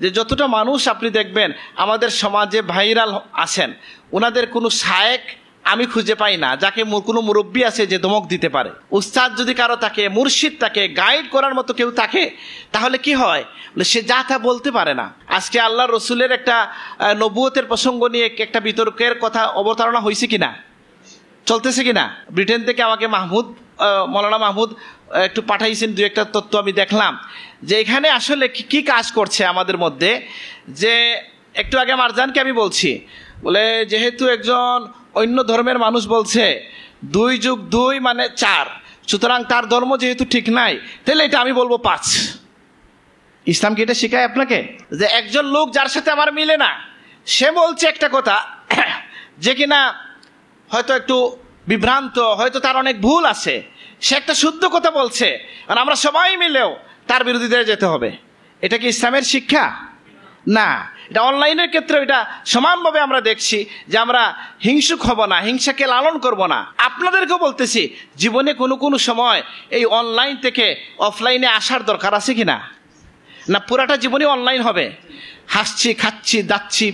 যে যতটা মানুষ আপনি দেখবেন আমাদের সমাজে ভাইরাল আছেন, ওনাদের কোনো শায়েক আমি খুঁজে পাই না যাকে কোনো মুরব্বী আছে যে ধমক দিতে পারে। উস্তাদ যদি কারো থাকে, মুর্শিদ থাকে, গাইড করার মতো কেউ থাকে, তাহলে কি হয়, সে যা তা বলতে পারে না। আজকে আল্লাহ রসুলের একটা নবুয়তের প্রসঙ্গ নিয়ে একটা বিতর্কের কথা অবতারণা হয়েছে কিনা, চলতেছে কিনা। ব্রিটেন থেকে আমাকে মৌলানা মাহমুদ একটু পাঠাইছেন, দু একটা তথ্য আমি দেখলাম যে এখানে আসলে কি কাজ করছে আমাদের মধ্যে। যে একটু আগে মারজানকে আমি বলছি, বলে যেহেতু একজন অন্য ধর্মের মানুষ বলছে 2+2 = 4, সুতরাং তার ধর্ম যেহেতু ঠিক নাই, তাহলে এটা আমি বলবো 5। ইসলাম কি এটা শেখায় আপনাকে যে একজন লোক যার সাথে আমার মিলে না, সে বলছে একটা কথা যে কিনা হয়তো একটু বিভ্রান্ত, হয়তো তার অনেক ভুল আছে, সে একটা শুদ্ধ কথা বলছে, আর আমরা সবাই মিলেও তার বিরোধিতায় যেতে হবে, এটা কি ইসলামের শিক্ষা? না। এটা অনলাইনের ক্ষেত্রে এটা সমানভাবে আমরা দেখছি যে আমরা হিংসুক হব না, হিংসাকে লালন করব না। আপনাদেরকেও বলতেছি, জীবনে কোনো সময় এই অনলাইন থেকে অফলাইনে আসার দরকার আছে কিনা? না পুরাটা জীবনই অনলাইন হবে? হাসছি, খাচ্ছি, যাচ্ছি,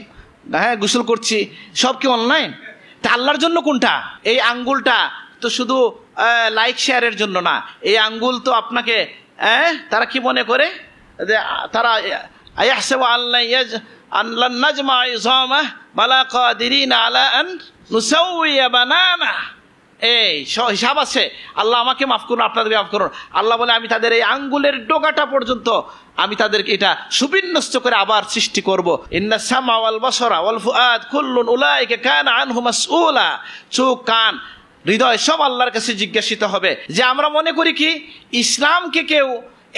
হ্যাঁ গোসল করছি, সব কি অনলাইন? তা আল্লাহর জন্য কোনটা? এই আঙ্গুলটা তো শুধু লাইক শেয়ারের জন্য না, এই আঙ্গুল তো আপনাকে তারা কি মনে করে যে তারা আয়াহসাবু আল্লান নাজমা ইযামাহ বালা কাদিরিনা আলা আন নুসাউইয়া বানানা। এই হিসাব আছে, আল্লাহ আমাকে মাফ করুন, আপনাদেরকে মাফ করুন। আল্লাহ বলে আমি তাদের এই আঙ্গুলের ডোকাটা পর্যন্ত আমি তাদেরকে এটা সুবিন্যস্ত করে আবার সৃষ্টি করব। ইন্না সামা ওয়াল বাসারা ওয়াল ফুআদ কুল্লুন উলাইকা কানা আনহু মাসউলা। চোখ, কান, হৃদয় সব আল্লাহর কাছে জিজ্ঞাসিত হবে। যে আমরা মনে করি কি ইসলামকে কেউ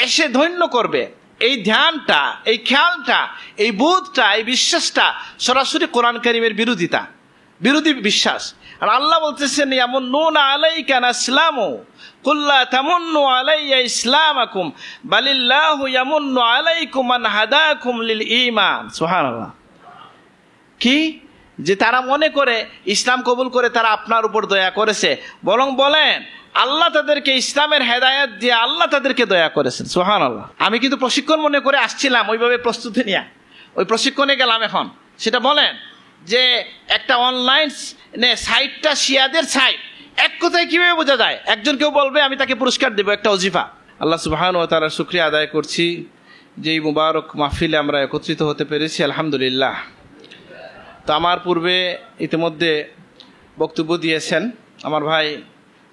এসে ধন্য করবে, এই ধ্যানটা, এই খেয়ালটা, এই বোধটা, এই বিশ্বাসটা সরাসরি কোরআন কারীমের বিরোধী বিশ্বাস। আর আল্লাহ বলতেছেন ইয়ামুন্নুনা আলাইকা নাসলামু কুল লা তামুন্নু আলাইয়া ইসলামাকুম বালিল্লাহু ইয়ামুন্নু আলাইকুম আন হাদাকুম লিল ঈমান। সুবহানাল্লাহ। কি যে তারা মনে করে ইসলাম কবুল করে তারা আপনার উপর দয়া করেছে, বরং বলেন আল্লাহ তাদেরকে ইসলামের হেদায়েত দিয়ে আল্লাহ তাদেরকে দয়া করেছেন। সুবহানাল্লাহ। আমি কিন্তু প্রশিক্ষণ মনে করে আসছিলাম, ওইভাবে প্রস্তুতি নিয়ে ওই প্রশিক্ষণে গেলাম। এখন সেটা বলেন যে একটা অনলাইন সাইটটা শিয়াদের সাইট, এক কথায় কিভাবে বোঝা যায়? একজন কেউ বলবে আমি তাকে পুরস্কার দেবো একটা ওজিফা। আল্লাহ সুবহানাহু ওয়া তাআলার শুকরিয়া আদায় করছি যে এই মুবারক মাহফিলে আমরা একত্রিত হতে পেরেছি, আলহামদুলিল্লাহ। তো আমার পূর্বে ইতিমধ্যে বক্তব্য দিয়েছেন আমার ভাই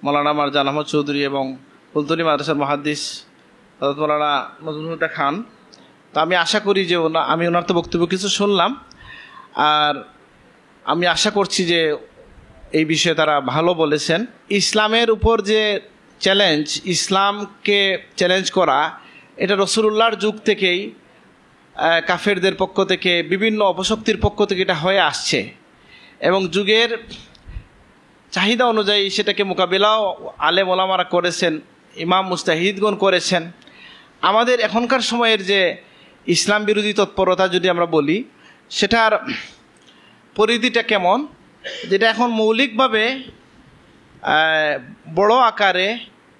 মৌলানা মারজান আহমদ চৌধুরী এবং ফুলতলি মাদ্রাসার মুহাদ্দিস হযরত মৌলানা নজরুল হুদা খান। তো আমি আশা করি যে আমি ওনার তো বক্তব্য কিছু শুনলাম, আর আমি আশা করছি যে এই বিষয়ে তারা ভালো বলেছেন। ইসলামের উপর যে চ্যালেঞ্জ, ইসলামকে চ্যালেঞ্জ করা, এটা রাসূলুল্লাহর যুগ থেকেই কাফেরদের পক্ষ থেকে, বিভিন্ন অপশক্তির পক্ষ থেকে এটা হয়ে আসছে, এবং যুগের চাহিদা অনুযায়ী সেটাকে মোকাবিলাও আলেম ওলামারা করেছেন, ইমাম মুস্তাহিদগণ করেছেন। আমাদের এখনকার সময়ের যে ইসলাম বিরোধী তৎপরতা যদি আমরা বলি, সেটার পরিধিটা কেমন, যেটা এখন মৌলিকভাবে বড় আকারে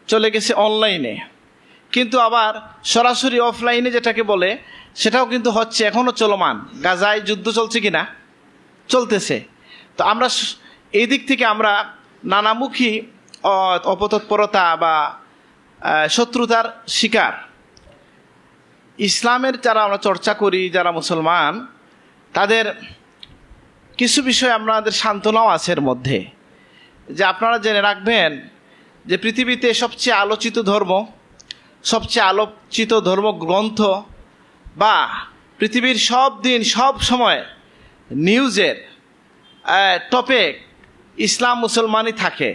চলে গেছে অনলাইনে, কিন্তু আবার সরাসরি অফলাইনে যেটাকে বলে সেটাও কিন্তু হচ্ছে, এখনও চলমান। গাজায় যুদ্ধ চলছে কিনা? চলতেছে। তো আমরা এই দিক থেকে আমরা নানামুখী অপতৎপরতা বা শত্রুতার শিকার। ইসলামের যারা আমরা চর্চা করি, যারা মুসলমান, তাদের কিছু বিষয় আমাদের সান্ত্বনাও আছে এর মধ্যে। যে আপনারা জেনে রাখবেন যে পৃথিবীতে সবচেয়ে আলোচিত ধর্ম, সবচেয়ে আলোচিত ধর্মগ্রন্থ বা পৃথিবীর সব দিন সব সময় নিউজের টপিক ইসলাম মুসলমানই থাকে।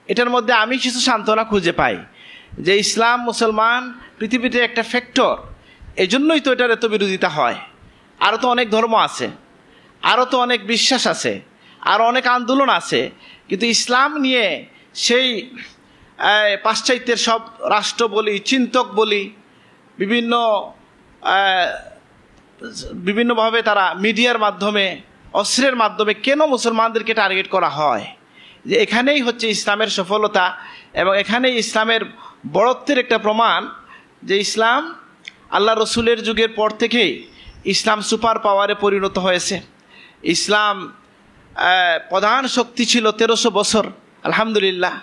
এটার মধ্যে আমি কিছু সান্ত্বনা খুঁজে পাই যে ইসলাম মুসলমান পৃথিবীতে একটা ফ্যাক্টর, এজন্যই তো এটার এত বিরোধিতা হয়। আরও তো অনেক ধর্ম আছে, আরও তো অনেক বিশ্বাস আছে, আরও অনেক আন্দোলন আছে, কিন্তু ইসলাম নিয়ে সেই পাশ্চাত্যের সব রাষ্ট্র বলি, চিন্তক বলি, বিভিন্নভাবে তারা মিডিয়ার মাধ্যমে, অস্ত্রের মাধ্যমে কেন মুসলমানদেরকে টার্গেট করা হয়? যে এখানেই হচ্ছে ইসলামের সফলতা এবং এখানেই ইসলামের বড়ত্বের একটা প্রমাণ যে ইসলাম আল্লাহ রসুলের যুগের পর থেকেই ইসলাম সুপার পাওয়ারে পরিণত হয়েছে। ইসলাম প্রধান শক্তি ছিল 1300 বছর। আলহামদুলিল্লাহ,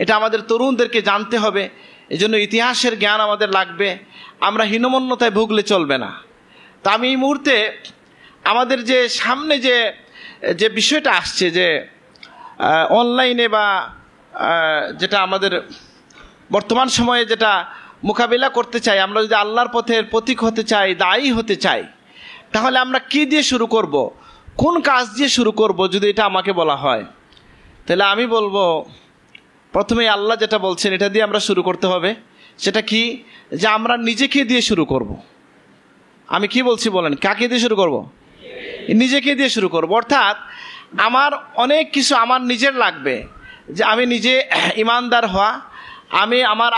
এটা আমাদের তরুণদেরকে জানতে হবে। এজন্য ইতিহাসের জ্ঞান আমাদের লাগবে। আমরা হীনমন্যতায় ভুগলে চলবে না। তা আমি এই মুহূর্তে আমাদের যে সামনে যে বিষয়টা আসছে, যে অনলাইনে বা যেটা আমাদের বর্তমান সময়ে যেটা মোকাবিলা করতে চাই, আমরা যদি আল্লাহর পথের প্রতীক হতে চাই, দায়ী হতে চাই, তাহলে আমরা কি দিয়ে শুরু করব, কোন কাজ দিয়ে শুরু করব? যদি এটা আমাকে বলা হয়, তাহলে আমি বলবো প্রথমে আল্লাহ যেটা বলছেন এটা দিয়ে আমরা শুরু করতে হবে। সেটা কি? যে আমরা নিজেকে দিয়ে শুরু করব। আমি কি বলছি বলেন? কাকে দিয়ে শুরু করব? নিজেকে দিয়ে শুরু করব। অর্থাৎ আমার অনেক কিছু আমার নিজের লাগবে, যে আমি নিজে ইমানদার হওয়া, আমি আমার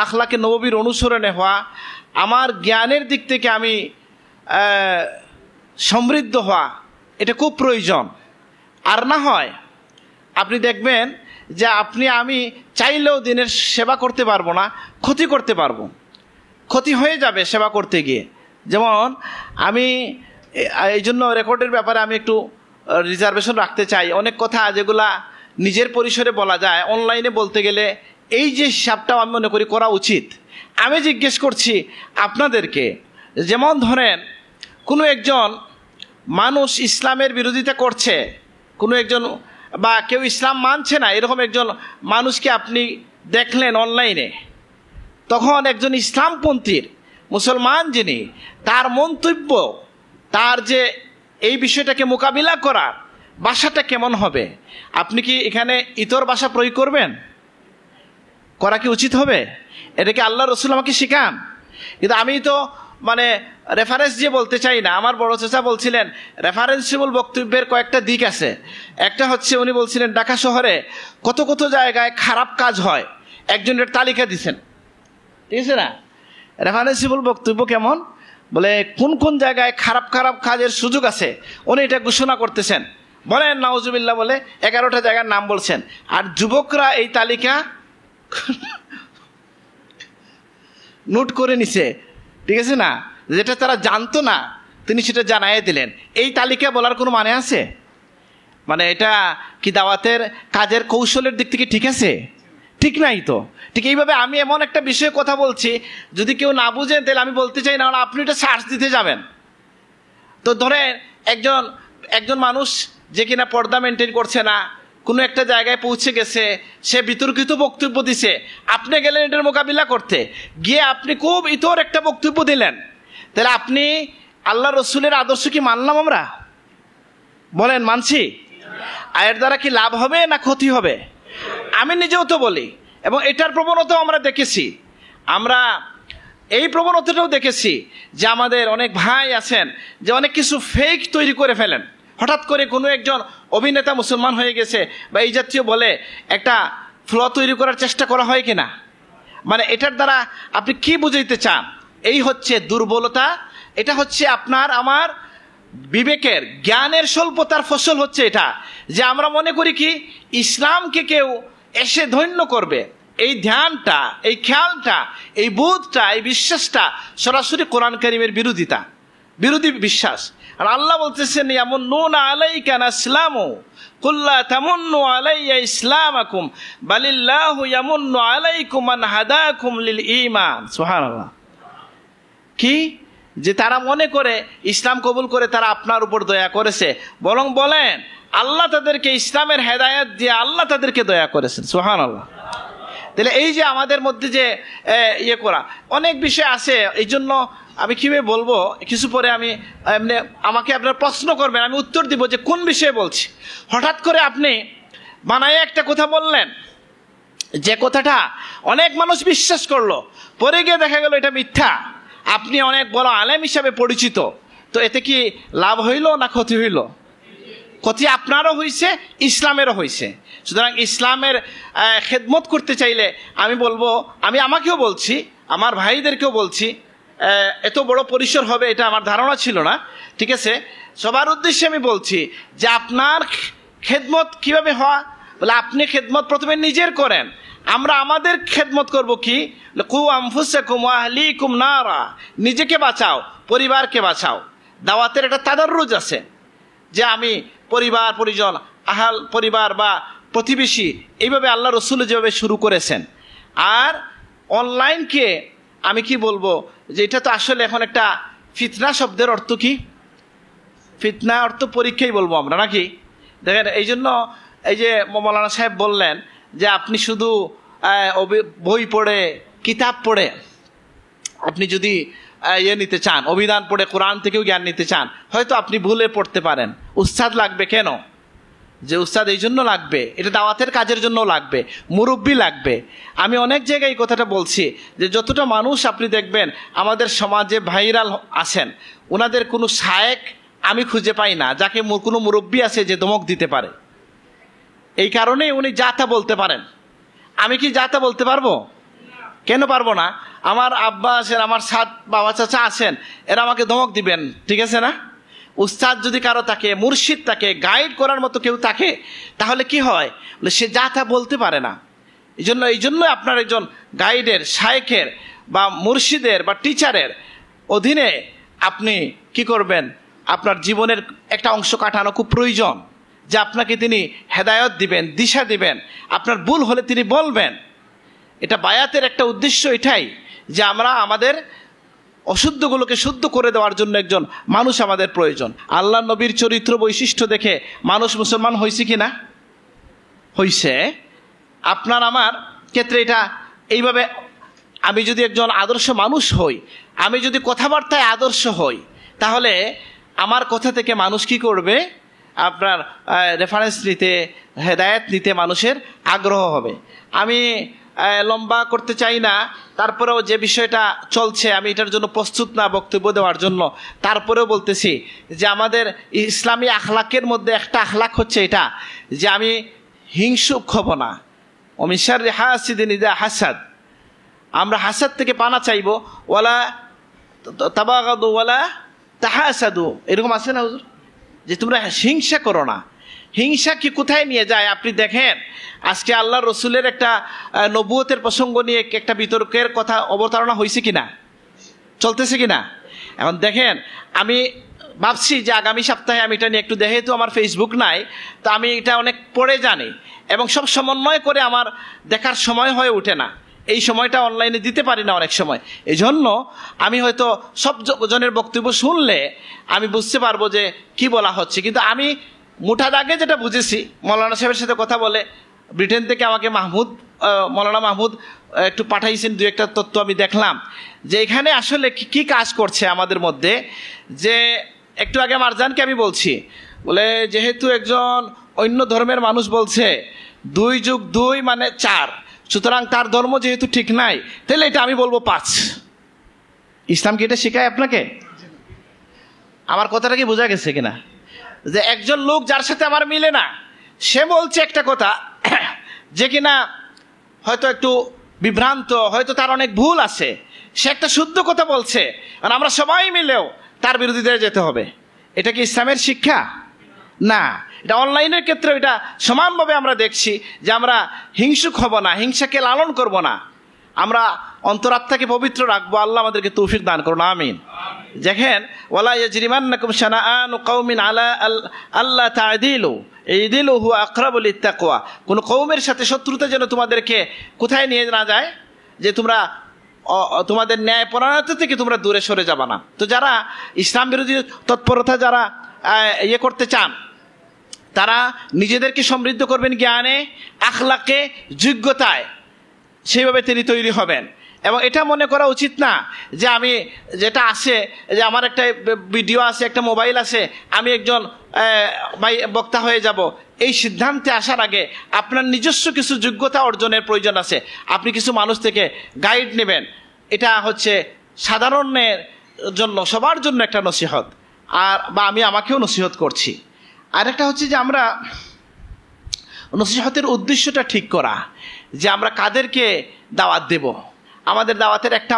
আখলাকে নববীর অনুসরণে হওয়া, আমার জ্ঞানের দিক থেকে আমি সমৃদ্ধ হওয়া, এটা খুব প্রয়োজন। আর না হয় আপনি দেখবেন যে আমি চাইলেও দিনের সেবা করতে পারবো না, ক্ষতি করতে পারবো, ক্ষতি হয়ে যাবে সেবা করতে গিয়ে। যেমন আমি এই জন্য রেকর্ডের ব্যাপারে আমি একটু রিজার্ভেশন রাখতে চাই। অনেক কথা যেগুলা নিজের পরিসরে বলা যায়, অনলাইনে বলতে গেলে এই যে হিসাবটাও আমি মনে করি করা উচিত। আমি জিজ্ঞেস করছি আপনাদেরকে, যেমন ধরেন কোনো একজন মানুষ ইসলামের বিরোধিতা করছে, কোনো একজন বা কেউ ইসলাম মানছে না, এরকম একজন মানুষকে আপনি দেখলেন অনলাইনে, তখন একজন ইসলামপন্থীর মুসলমান যিনি, তার মন্তব্য, তার যে এই বিষয়টাকে মোকাবিলা করার ভাষাটা কেমন হবে? আপনি কি এখানে ইতর ভাষা প্রয়োগ করবেন? করা কি উচিত হবে? এটাকে আল্লাহ রসুল আমাকে শিখান। কিন্তু আমি তো রেফারেন্স দিয়ে বলতে চাই না। আমার বড় চাচা বলছিলেন রেফারেন্সিবল বক্তব্যের কয়েকটা দিক আছে। একটা হচ্ছে উনি বলছিলেন ঢাকা শহরে কত কত জায়গায় খারাপ কাজ হয়, একজনের তালিকা দিচ্ছেন, ঠিক আছে না? রেফারেন্সিবল বক্তব্য কেমন? বলে কোন কোন জায়গায় খারাপ খারাপ কাজের সুযোগ আছে উনি এটা ঘোষণা করতেছেন। বলেন নাউজুবিল্লাহ, বলে 11টা জায়গার নাম বলছেন। আর যুবকরা এই তালিকা নোট করে নিছে, ঠিক আছে না? যেটা তারা জানতো না তিনি সেটা জানাই দিলেন। এই তালিকা বলার কোনো মানে আছে? এটা কি দাওয়াতের কাজের কৌশলের দিক থেকে ঠিক আছে? ঠিক নাই তো। ঠিক এইভাবে আমি এমন একটা বিষয়ে কথা বলছি, যদি কেউ না বুঝেন তাহলে আমি বলতে চাই না আপনি এটা সার্চ দিতে যাবেন। তো ধরেন একজন মানুষ যে কিনা পর্দা মেনটেন করছে না, কোনো একটা জায়গায় পৌঁছে গেছে, সে বিতর্কিত বক্তব্য দিছে, আপনি গেলেন এটার মোকাবিলা করতে গিয়ে আপনি খুব ইতর একটা বক্তব্য দিলেন, তাহলে আপনি আল্লাহ রসুলের আদর্শ কি মানলাম আমরা? বলেন মানছি? এর দ্বারা কি লাভ হবে না ক্ষতি হবে? আমি নিজেও তো বলি, এবং এটার প্রবণতাও আমরা দেখেছি। আমরা এই প্রবণতাটাও দেখেছি যে আমাদের অনেক ভাই আছেন যে অনেক কিছু ফেক তৈরি করে ফেলেন। হঠাৎ করে কোনো একজন অভিনেতা মুসলমান হয়ে গেছে বা এই জাতীয় বলে একটা ফ্ল তৈরি করার চেষ্টা করা হয় কিনা? এটার দ্বারা আপনি কি বুঝাইতে চান? এই হচ্ছে দুর্বলতা। এটা হচ্ছে আপনার আমার বিবেকের জ্ঞানের স্বল্পতার ফসল হচ্ছে এটা, যে আমরা মনে করি কি ইসলামকে কেউ এসে ধন্য করবে। এই ধ্যানটা, এই খেয়ালটা, এই বোধটা, এই বিশ্বাসটা সরাসরি কোরআন কারীমের বিরোধী বিশ্বাস। আর আল্লাহ বলতেছেন ইয়ামুন্নুনা আলাইকা আসলামু কুল লা তামুন্নু আলাইয়া ইসলামাকুম বালিল্লাহু ইয়ামুন্নু আলাইকুম আন হাদাকুম লিল ঈমান। সুবহানাল্লাহ। কি যে তারা মনে করে ইসলাম কবুল করে তারা আপনার উপর দয়া করেছে, বরং বলেন আল্লাহ তাদেরকে ইসলামের হেদায়েত দিয়ে আল্লাহ তাদেরকে দয়া করেছেন। সুবহানাল্লাহ। তাহলে এই যে আমাদের মধ্যে যে করা অনেক বিষয় আছে, এই জন্য আমি কিভাবে বলবো, কিছু পরে আমি আমাকে আপনারা প্রশ্ন করবেন, আমি উত্তর দিব যে কোন বিষয়ে বলছি। হঠাৎ করে আপনি বানায় একটা কথা বললেন, যে কথাটা অনেক মানুষ বিশ্বাস করলো, পরে গিয়ে দেখা গেল এটা মিথ্যা। আপনি অনেক বড় আলেম হিসাবে পরিচিত, তো এতে কি লাভ হইল না ক্ষতি হইল? ক্ষতি আপনারও হয়েছে, ইসলামেরও হয়েছে। সুতরাং ইসলামের খেদমত করতে চাইলে আমি বলবো, আমি আমাকেও বলছি, আমার ভাইদেরকেও বলছি, এত বড় পরিসর হবে এটা আমার ধারণা ছিল না, ঠিক আছে? সবার উদ্দেশ্যে আমি বলছি যে আপনার খেদমত কিভাবে হওয়া, বলে আপনি খেদমত প্রথমে নিজের করেন, আমরা আমাদের খেদমত করব কি, কু আনফুসাকুম ওয়া আহলিকুম নারা, নিজেকে বাঁচাও, পরিবারকে বাঁচাও। দাওয়াতের একটা তাদাররুজ আছে যে আমি পরিবার পরিজন, আহাল পরিবার বা প্রতিবেশী, এইভাবে আল্লাহ রসুল যেভাবে শুরু করেছেন। আর অনলাইনকে আমি কি বলবো, যে এটা তো আসলে এখন একটা ফিতনা শব্দের অর্থ কি, ফিতনা অর্থ পরীক্ষাই বলবো আমরা নাকি। দেখেন এই জন্য এই যে মৌলানা সাহেব বললেন যে আপনি শুধু বই পড়ে, কিতাব পড়ে আপনি যদি নিতে চান, অভিধান পড়ে কোরআন থেকেও জ্ঞান নিতে চান, হয়তো আপনি ভুলে পড়তে পারেন। উস্তাদ লাগবে কেন, যে উস্তাদ এই জন্য লাগবে, এটা দাওয়াতের কাজের জন্য লাগবে, মুরব্বি লাগবে। আমি অনেক জায়গায় এই কথাটা বলছি যে যতটা মানুষ আপনি দেখবেন আমাদের সমাজে ভাইরাল আছেন, ওনাদের কোনো শায়েক আমি খুঁজে পাই না যাকে কোনো মুরব্বি আছে যে ধমক দিতে পারে। এই কারণেই উনি যা তা বলতে পারেন। আমি কি যা তা বলতে পারবো? কেন পারবো না? আমার আব্বা আছেন, আমার সাত বাবা চাচা আছেন, এরা আমাকে ধমক দিবেন, ঠিক আছে না? উস্তাদ যদি কারো থাকে, মুর্শিদ থাকে, গাইড করার মতো কেউ থাকে, তাহলে কি হয়, সে যা তা বলতে পারে না। এই জন্য আপনার একজন গাইডের, শায়েখের বা মুর্শিদের বা টিচারের অধীনে আপনি কি করবেন, আপনার জীবনের একটা অংশ কাটানো খুব প্রয়োজন, যে আপনাকে তিনি হেদায়ত দিবেন, দিশা দিবেন, আপনার ভুল হলে তিনি বলবেন। এটা বায়াতের একটা উদ্দেশ্য এটাই, যে আমরা আমাদের অশুদ্ধগুলোকে শুদ্ধ করে দেওয়ার জন্য একজন মানুষ আমাদের প্রয়োজন। আল্লাহ নবীর চরিত্র বৈশিষ্ট্য দেখে মানুষ মুসলমান হয়েছে কি না? হয়েছে। আপনার আমার ক্ষেত্রে এটা এইভাবে, আমি যদি একজন আদর্শ মানুষ হই, আমি যদি কথাবার্তায় আদর্শ হই, তাহলে আমার কথা থেকে মানুষ কি করবে, আপনার রেফারেন্স নিতে, হেদায়েত নিতে মানুষের আগ্রহ হবে। আমি লম্বা করতে চাই না, তারপরেও যে বিষয়টা চলছে আমি এটার জন্য প্রস্তুত না বক্তব্য দেওয়ার জন্য, তারপরেও বলতেছি যে আমাদের ইসলামী আখলাকের মধ্যে একটা আখলাক হচ্ছে এটা, যে আমি হিংসুক হব না। ওমিন শাররি হাসিদিন ইযা হাসাদ, আমরা হাসাদ থেকে পানা চাইব। ওয়ালা তাবাগাদু ওয়ালা তাহাসাদু, এরকম আছে না হুজুর, যে তোমরা হিংসা করো না। হিংসা কি কোথায় নিয়ে যায় আপনি দেখেন। আজকে আল্লাহ রসুলের একটা নবুয়তের প্রসঙ্গ নিয়ে একটা বিতর্কের কথা অবতারণা হয়েছে কিনা, চলতেছে কিনা। এখন দেখেন, আমি ভাবছি যে আগামী সপ্তাহে আমি এটা নিয়ে একটু দেখে, তো আমার ফেসবুক নাই, তো আমি এটা অনেক পড়ে জানি এবং সব সমন্বয় করে আমার দেখার সময় হয়ে ওঠে না। এই সময়টা অনলাইনে দিতে পারি না অনেক সময়। এই জন্য আমি হয়তো সব জনের বক্তব্য শুনলে আমি বুঝতে পারবো যে কি বলা হচ্ছে। কিন্তু আমি মুঠা দাগে যেটা বুঝেছি, মৌলানা সাহেবের সাথে কথা বলে, ব্রিটেন থেকে আমাকে মৌলানা মাহমুদ একটু পাঠাইছেন, দু একটা তথ্য আমি দেখলাম যে এখানে আসলে কি কাজ করছে আমাদের মধ্যে। যে একটু আগে মারজানকে আমি বলছি, বলে যেহেতু একজন অন্য ধর্মের মানুষ বলছে 2 + 2 = 4, সুতরাং তার ধর্ম যেহেতু ঠিক নাই, তাহলে এটা আমি বলবো 5। ইসলাম কি এটা শেখায় আপনাকে? আমার কথাটা কি বোঝা গেছে কিনা? যে একজন লোক যার সাথে আমার মিলে না, সে বলছে একটা কথা যে কিনা হয়তো একটু বিভ্রান্ত, হয়তো তার অনেক ভুল আছে, সে একটা শুদ্ধ কথা বলছে, আর আমরা সবাই মিলেও তার বিরোধিতায় যেতে হবে। এটা কি ইসলামের শিক্ষা? না। এটা অনলাইনের ক্ষেত্রে এটা সমানভাবে আমরা দেখছি যে আমরা হিংসুক হব না, হিংসাকে লালন করব না, আমরা অন্তরাত্মাকে পবিত্র রাখবো। আল্লাহ আমাদেরকে তৌফিক দান করুন, আমিন। দেখেন, ওয়ালা ইয়াজরিমান্নাকুম শানাআনু কওমিন আলা আল্লা তা'দিলু ইদিলু হুয়া আকরাবু লিত্তাকওয়া। কোন কওমের সাথে শত্রুতা যেন তোমাদেরকে কোথায় নিয়ে না যায়, যে তোমরা তোমাদের ন্যায়পরায়ণতা থেকে তোমরা দূরে সরে যাবা না। তো যারা ইসলাম বিরোধী তৎপরতা যারা করতে চান, তারা নিজেদেরকে সমৃদ্ধ করবেন জ্ঞানে, আখলাকে, যোগ্যতায়, সেইভাবে তিনি তৈরি হবেন। এবং এটা মনে করা উচিত না যে আমি যেটা আছে, যে আমার একটা ভিডিও আছে, একটা মোবাইল আছে, আমি একজন বক্তা হয়ে যাব। এই সিদ্ধান্তে আসার আগে আপনার নিজস্ব কিছু যোগ্যতা অর্জনের প্রয়োজন আছে। আপনি কিছু মানুষ থেকে গাইড নেবেন। এটা হচ্ছে সাধারণের জন্য, সবার জন্য একটা নসিহত, আর বা আমি আমাকেও নসিহত করছি। আর একটা হচ্ছে যে আমরা নসিহতের উদ্দেশ্যটা ঠিক করা, যে আমরা কাদেরকে দাওয়াত দেব। আমাদের দাওয়াতের একটা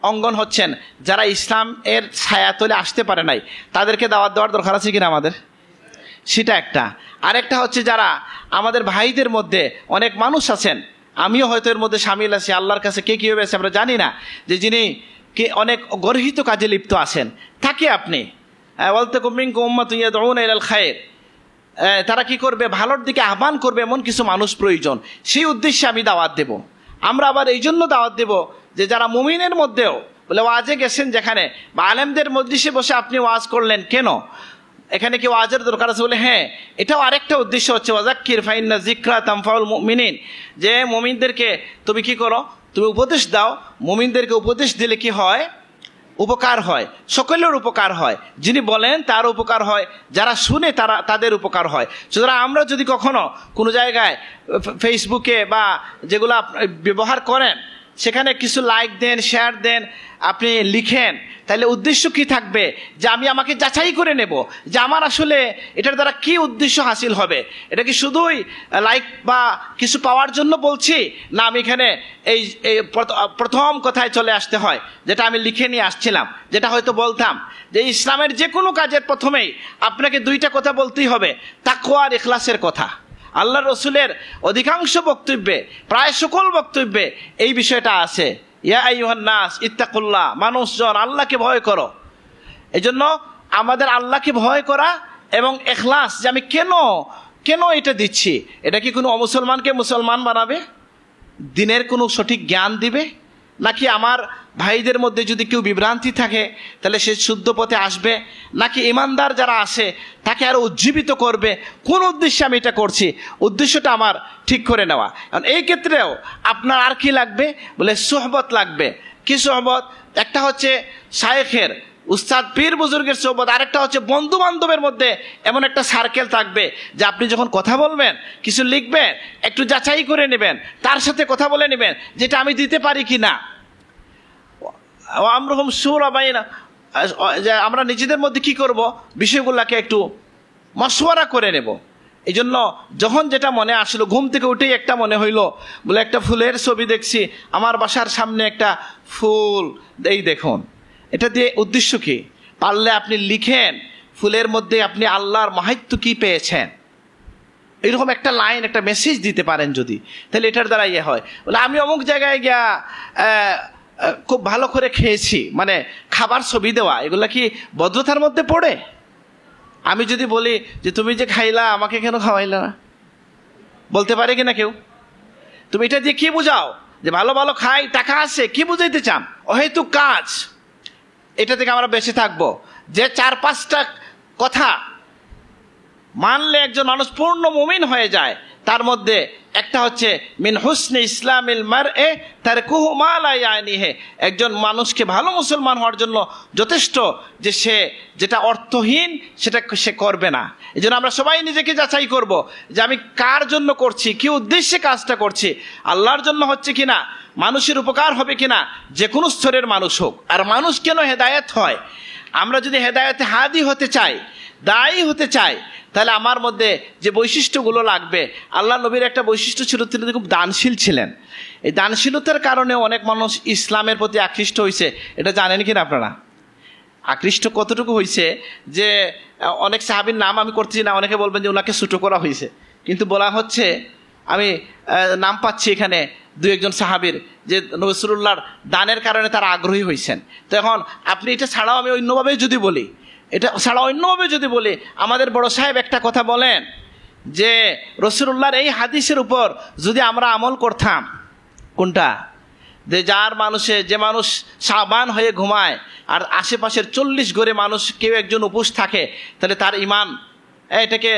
অঙ্গন হচ্ছেন যারা ইসলাম এর ছায়াতলে আসতে পারে নাই, তাদেরকে দাওয়াত দেওয়ার দরকার আছে কিনা আমাদের, সেটা একটা। আরেকটা হচ্ছে যারা আমাদের ভাইদের মধ্যে অনেক মানুষ আছেন, আমিও হয়তো এর মধ্যে সামিল আছি, আল্লাহর কাছে কে কীভাবে আছে আমরা জানি না, যে যিনি কে অনেক গর্হিত কাজে লিপ্ত আছেন, তাকে আপনি ওয়ালতাকুম মিনকুম উম্মাতুন ইয়াদউনা ইলাল খায়র, তারা কি করবে, ভালোর দিকে আহ্বান করবে, এমন কিছু মানুষ প্রয়োজন, সেই উদ্দেশ্যে আমি দাওয়াত দেব। আমরা আবার এই জন্য দাওয়াত দেব যে যারা মুমিনের মধ্যেও বলে ওয়াজে গেছেন যেখানে, বা আলেমদের মজলিসে বসে আপনি ওয়াজ করলেন কেন, এখানে কি ওয়াজের দরকার আছে? বলে হ্যাঁ, এটাও আরেকটা উদ্দেশ্য হচ্ছে ওয়াযাক্কির ফাইন্না যিকরা তানফাউল মুমিনিন, যে মুমিনদেরকে তুমি কি করো, তুমি উপদেশ দাও। মুমিনদেরকে উপদেশ দিলে কি হয়? উপকার হয়, সকলের উপকার হয়। যিনি বলেন তার উপকার হয়, যারা শুনে তাদের উপকার হয়। সুতরাং আমরা যদি কখনো কোনো জায়গায় ফেসবুকে বা যেগুলো ব্যবহার করেন সেখানে কিছু লাইক দেন, শেয়ার দেন, আপনি লিখেন, তাহলে উদ্দেশ্য কি থাকবে? যে আমি আমাকে যাচাই করে নেব যে আমার আসলে এটার দ্বারা কি উদ্দেশ্য হাসিল হবে। এটা কি শুধুই লাইক বা কিছু পাওয়ার জন্য বলছি, না আমি এখানে এই প্রথম কথায় চলে আসতে হয় যেটা আমি লিখে নিয়ে আসছিলাম, যেটা হয়তো বলতাম যে ইসলামের যে কোনো কাজের প্রথমেই আপনাকে দুইটা কথা বলতেই হবে, তাকওয়া আর ইখলাসের কথা। আল্লাহ রসুলের অধিকাংশ বক্তব্যে, প্রায় সকল বক্তব্যে এই বিষয়টা আছে, ইয়া আইয়ুহান নাস ইত্তাকুল্লাহ, মানুষজন আল্লাহকে ভয় করো। এই জন্য আমাদের আল্লাহকে ভয় করা এবং ইখলাস, যে আমি কেন এটা দিচ্ছি, এটা কি কোনো অমুসলমানকে মুসলমান বানাবে, দিনের কোনো সঠিক জ্ঞান দিবে, নাকি আমার ভাইদের মধ্যে যদি কেউ বিভ্রান্তি থাকে তাহলে সে শুদ্ধ পথে আসবে, নাকি ইমানদার যারা আছে তাকে আরো উজ্জীবিত করবে, কোন উদ্দেশ্যে আমি এটা করছি, উদ্দেশ্যটা আমার ঠিক করে নেওয়া। কারণ এই ক্ষেত্রেও আপনার আর কি লাগবে? বলে সোহবত লাগবে। কি সোহবত? একটা হচ্ছে শায়েখের, উস্তাদ পীর বুজুর্গের সোহবত, আরেকটা হচ্ছে বন্ধু বান্ধবের মধ্যে এমন একটা সার্কেল থাকবে যে আপনি যখন কথা বলবেন, কিছু লিখবেন, একটু যাচাই করে নেবেন, তার সাথে কথা বলে নেবেন যেটা আমি দিতে পারি কি না। আমরুহুম শুরা বাইনা, আমরা নিজেদের মধ্যে কি করব, বিষয়গুলোকে একটু মশওয়ারা করে নেব। এই জন্য যখন যেটা মনে আসলো, ঘুম থেকে উঠেই একটা মনে হইলো, বলে একটা ফুলের ছবি দেখছি, আমার বাসার সামনে একটা ফুল, এই দেখুন, এটা দিয়ে উদ্দেশ্য কি? পারলে আপনি লিখেন ফুলের মধ্যে আপনি আল্লাহর মাহাত্ম্য কি পেয়েছেন, এরকম একটা লাইন, একটা মেসেজ দিতে পারেন যদি, তাহলে এটার দ্বারা ইয়ে হয়। বলে আমি অমুক জায়গায় গিয়া খুব ভালো করে খেয়েছি, মানে খাবার ছবি দেওয়া, এগুলা কি ভদ্রতার মধ্যে পড়ে? আমি যদি বলি যে তুমি যে খাইলা আমাকে কেন খাওয়াইলা না, বলতে পারে কিনা কেউ? তুমি এটা দিয়ে কি বুঝাও? যে ভালো ভালো খাই, টাকা আছে, কি বুঝাইতে চান? অহেতুক কাজ, এটা থেকে আমরা বেঁচে থাকবো। যে 4-5টা কথা মানলে একজন মানুষ পূর্ণ মুমিন হয়ে যায়, তার মধ্যে একটা হচ্ছে মিন হুসনে ইসলামিল মারএ তারকুহু মা লা ইয়ানিহি, একজন মানুষকে ভালো মুসলমান হওয়ার জন্য যথেষ্ট যে সে যেটা অর্থহীন সেটা সে করবে না। এই জন্য আমরা সবাই নিজেকে যাচাই করব যে আমি কার জন্য করছি, কি উদ্দেশ্যে কাজটা করছি, আল্লাহর জন্য হচ্ছে কিনা, মানুষের উপকার হবে কিনা, যে কোনো স্তরের মানুষ হোক। আর মানুষ কেন হেদায়েত হয়? আমরা যদি হেদায়েতে হাদি হতে চাই, দায়ী হতে চাই, তাহলে আমার মধ্যে যে বৈশিষ্ট্যগুলো লাগবে, আল্লাহ নবীর একটা বৈশিষ্ট্য ছিল, তিনি খুব দানশীল ছিলেন। এই দানশীলতার কারণে অনেক মানুষ ইসলামের প্রতি আকৃষ্ট হয়েছে, এটা জানেন কিনা আপনারা? আকৃষ্ট কতটুকু হয়েছে যে অনেক সাহাবীর নাম আমি করছি না, অনেকে বলবেন যে ওনাকে ছোটো করা হয়েছে, কিন্তু বলা হচ্ছে, আমি নাম পাচ্ছি এখানে 2-1 সাহাবীর, যে রাসূলুল্লাহর দানের কারণে তারা আগ্রহী হয়েছেন। তো এখন আপনি এটা ছাড়াও আমি অন্যভাবে যদি বলি, আমাদের বড় সাহেব একটা কথা বলেন যে রাসূলুল্লাহর এই হাদিসের উপর যদি আমরা আমল করতাম, কোনটা? যে মানুষ সাবান হয়ে ঘুমায় আর আশেপাশের 40 ঘরে মানুষ কেউ একজন উপোস থাকে, তাহলে তার ঈমান, এটাকে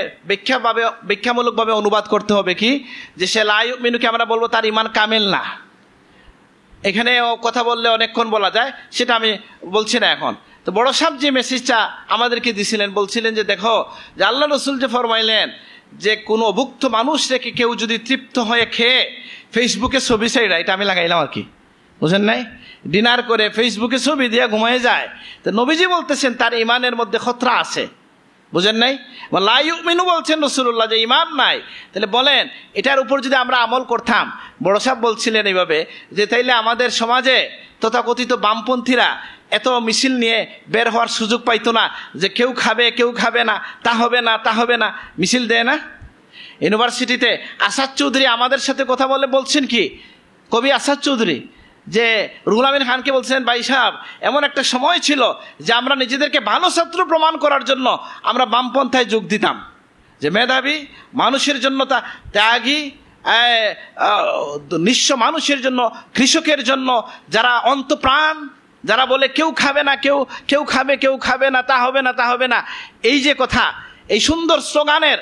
ব্যাখ্যামূলকভাবে অনুবাদ করতে হবে কি, যে সে লা ইউমিনুকে আমরা বলবো তার ঈমান কামেল না। এখানে কথা বললে অনেকক্ষণ বলা যায়, সেটা আমি বলছি না এখন। তো বড় সাহেব যে মেসেজটা আমাদেরকে দিছিলেন, বলছিলেন যে দেখো, যে আল্লাহ রসুল যে ফরমাইলেন যে কোনো অভুক্ত মানুষ রেখে কেউ যদি তৃপ্ত হয়ে খেয়ে ফেসবুকে ছবি ছাইড়া, এটা আমি লাগাইলাম আর কি, বুঝেন নাই, ডিনার করে ফেসবুকে ছবি দিয়ে ঘুমায় যায়, তো নবীজি বলতেছেন তার ইমানের মধ্যে খতরা আছে, বুঝেন নাই? লা ইউমিনু বলছেন রাসূলুল্লাহ, যে ইমান নাই। তাহলে বলেন এটার উপর যদি আমরা আমল করতাম, বড় সাহেব বলছিলেন এইভাবে, যে তাইলে আমাদের সমাজে তথাকথিত বামপন্থীরা এত মিছিল নিয়ে বের হওয়ার সুযোগ পাইতো না, যে কেউ খাবে কেউ খাবে না, তা হবে না, মিছিল দেয় না। ইউনিভার্সিটিতে আসাদ চৌধুরী আমাদের সাথে কথা বলে বলছেন কি, কবি আসাদ চৌধুরী, যে রুহুল আমিন খানকে বলছেন, ভাই সাহেব এমন একটা সময় ছিল যে আমরা নিজেদেরকে ভালো ছাত্র প্রমাণ করার জন্য আমরা বামপন্থায় যোগ দিতাম, যে মেধাবী মানুষের জন্য তা ত্যাগী, নিঃস্ব মানুষের জন্য, কৃষকের জন্য, যারা অন্তপ্রাণ, যারা বলে কেউ খাবে না, কেউ খাবে না, তা হবে না, তা হবে না, এই যে কথা, এই সুন্দর স্লোগানের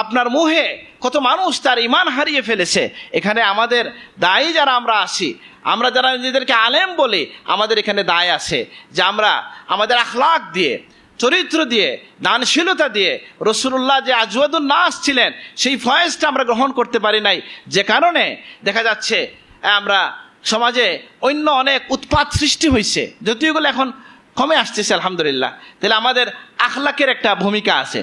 আপনার মুহে কত মানুষ তার ঈমান হারিয়ে ফেলেছে। এখানে আমাদের দায়ী যারা আমরা আছি, আমরা যারা নিজেদেরকে আলেম বলি, আমাদের এখানে দায় আছে যে আমরা আমাদের আখলাক দিয়ে, চরিত্র দিয়ে, দানশীলতা দিয়ে রাসূলুল্লাহ যে আজওয়াদুন নাস ছিলেন সেই ফয়েজটা আমরা গ্রহণ করতে পারি নাই, যে কারণে দেখা যাচ্ছে আমরা সমাজে অন্য অনেক উৎপাত সৃষ্টি হয়েছে, যদিও এগুলো এখন কমে আসতেছে আলহামদুলিল্লাহ। তাহলে আমাদের আখলাকের একটা ভূমিকা আছে।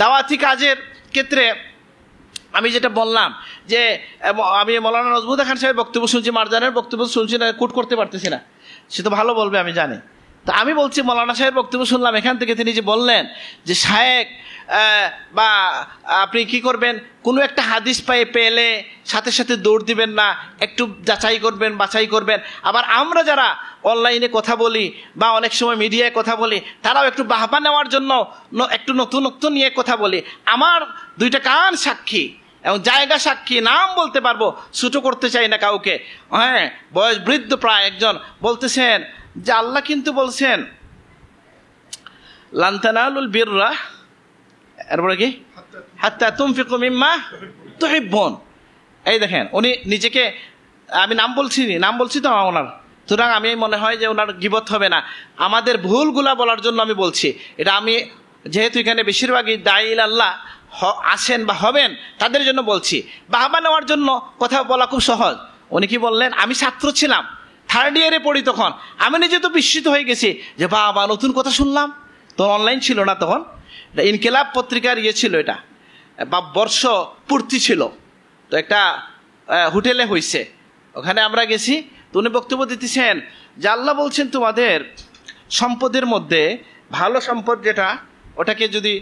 দাওয়াতি কাজের ক্ষেত্রে আমি যেটা বললাম যে আমি মৌলানা নজমুদ্দা খান সাহেবের বক্তব্য শুনছি, মারজানের বক্তব্য শুনছি না, কোট করতে পারতেছি না, সে তো ভালো বলবে আমি জানি। তা আমি বলছি মৌলানা সাহেবের বক্তব্য শুনলাম, এখান থেকে তিনি যে বললেন যে শায়েক বা আপনি কি করবেন, কোনো একটা হাদিস পেলে সাথে সাথে দৌড় দিবেন না, একটু যাচাই করবেন, বাছাই করবেন। আবার আমরা যারা অনলাইনে কথা বলি বা অনেক সময় মিডিয়ায় কথা বলি, তারাও একটু বাহবা নেওয়ার জন্য একটু নতুনত্ব নিয়ে কথা বলি। আমার দুইটা কান সাক্ষী এবং জায়গা সাক্ষী, নাম বলতে পারবো, ছোটো করতে চাই না কাউকে। হ্যাঁ, বয়স বৃদ্ধ প্রায় একজন বলতেছেন যে আল্লাহ কিন্তু বলছেন লান তানালুল বিররা, এরপরে কি, হাত্তা তুনফিকু মিম্মা তুহিব্বুন। এই দেখেন, উনি নিজেকে, আমি নাম বলছি তো ওনার, সুতরাং আমি মনে হয় যে ওনার গীবত হবে না। আমাদের ভুলগুলা বলার জন্য আমি বলছি এটা। আমি যেহেতু এখানে বেশিরভাগই দায়ী আল্লাহ আসেন বা হবেন, তাদের জন্য বলছি। বাহবা নেওয়ার জন্য কথা বলা খুব সহজ। উনি কি বললেন, আমি ছাত্র ছিলাম, 3rd ইয়ারে পড়ি, তখন আমি নিজে তো বিস্মিত হয়ে গেছি যে বাবা নতুন কথা শুনলাম। তখন অনলাইন ছিল না, তখন ইনকিলাব পত্রিকার ছিল, এটা বা বর্ষ পূর্তি ছিল, তো একটা হোটেলে হয়েছে, ওখানে আমরা গেছি। তো উনি বক্তব্য দিতেছেন যে আল্লাহ বলছেন তোমাদের সম্পদের মধ্যে ভালো সম্পদ যেটা, ওটাকে যদি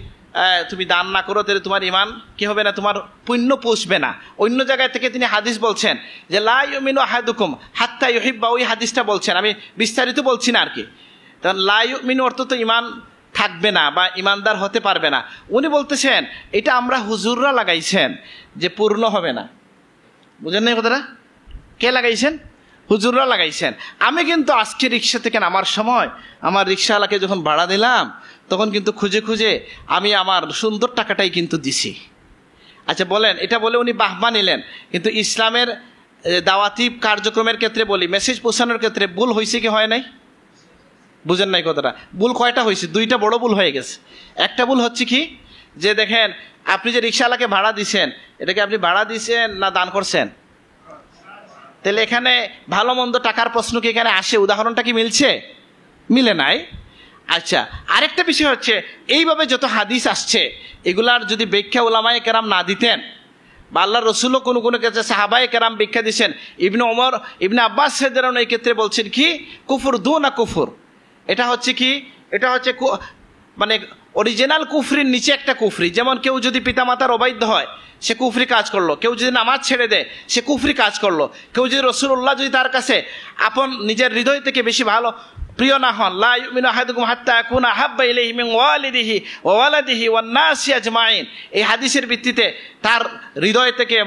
তুমি দান না করো তাহলে তোমার ঈমান কি হবে না, তোমার পুণ্য পৌঁছবে না। অন্য জায়গায় থেকে তিনি হাদিস বলছেন যে লা ইউমিনু আহাদুকুম হাত্তা ইউহিব্বা, ওই হাদিসটা বলছেন, আমি বিস্তারিত বলছি না আর কি। তখন লা ইউমিনু অর্থ তো ঈমান থাকবে না বা ঈমানদার হতে পারবে না। উনি বলতেছেন এটা আমরা হুজুররা লাগাইছেন যে পূর্ণ হবে না। বুঝেন না কথাটা? কে লাগাইছেন? হুজুররা লাগাইছেন। আমি কিন্তু আজকে রিক্সা থেকে নামার সময় আমার রিক্সাওয়ালাকে যখন ভাড়া দিলাম, তখন কিন্তু খুঁজে খুঁজে আমি আমার সুন্দর টাকাটাই কিন্তু দিছি। আচ্ছা বলেন, এটা বলে উনি বাহবা নিলেন, কিন্তু ইসলামের দাওয়াতি কার্যক্রমের ক্ষেত্রে বলি, মেসেজ পৌঁছানোর ক্ষেত্রে ভুল হয়েছে কি হয় নাই? বুঝেন নাই কথাটা? ভুল কয়টা হয়েছে? 2টা বড় ভুল হয়ে গেছে। একটা ভুল হচ্ছে কি, যে দেখেন আপনি যে রিক্সাওয়ালাকে ভাড়া দিছেন, এটাকে আপনি ভাড়া দিছেন না দান করছেন? তাহলে এখানে ভালো মন্দ টাকার প্রশ্ন কি এখানে আসে? উদাহরণটা কি মিলছে? মিলে নাই। আচ্ছা, আরেকটা বিষয় হচ্ছে, এইভাবে যত হাদিস আসছে এগুলার যদি ব্যাখ্যা উলামায়ে কেরাম না দিতেন, বা আল্লাহ রসুলও কোনো কোনো ক্ষেত্রে সাহাবায়ে কেরাম ব্যাখ্যা দিচ্ছেন, ইবনে ওমর, ইবনে আব্বাস সাইদারন এই ক্ষেত্রে বলছেন কি, কুফর দুনা কুফর। এটা হচ্ছে কি, এটা হচ্ছে মানে অরিজিনাল কুফরির নিচে একটা কুফরি। যেমন কেউ যদি পিতামাতার অবাধ্য হয়, সে কুফরি কাজ করলো। কেউ যদি নামাজ ছেড়ে দেয়, সে কুফরি কাজ করলো। কেউ যদি রাসূলুল্লাহ যদি তার কাছে আপন নিজের হৃদয় থেকে বেশি ভালো প্রিয় না হন, লা ইউমিনু আহাদুকুম হাত্তা আকুনা আহাব্বা ইলাইহি মিন ওয়ালিদিহি ওয়া ওয়ালাদিহি ওয়ান নাসি আজমাইন। এই হাদিসের ভিত্তিতে তার হৃদয় থেকে,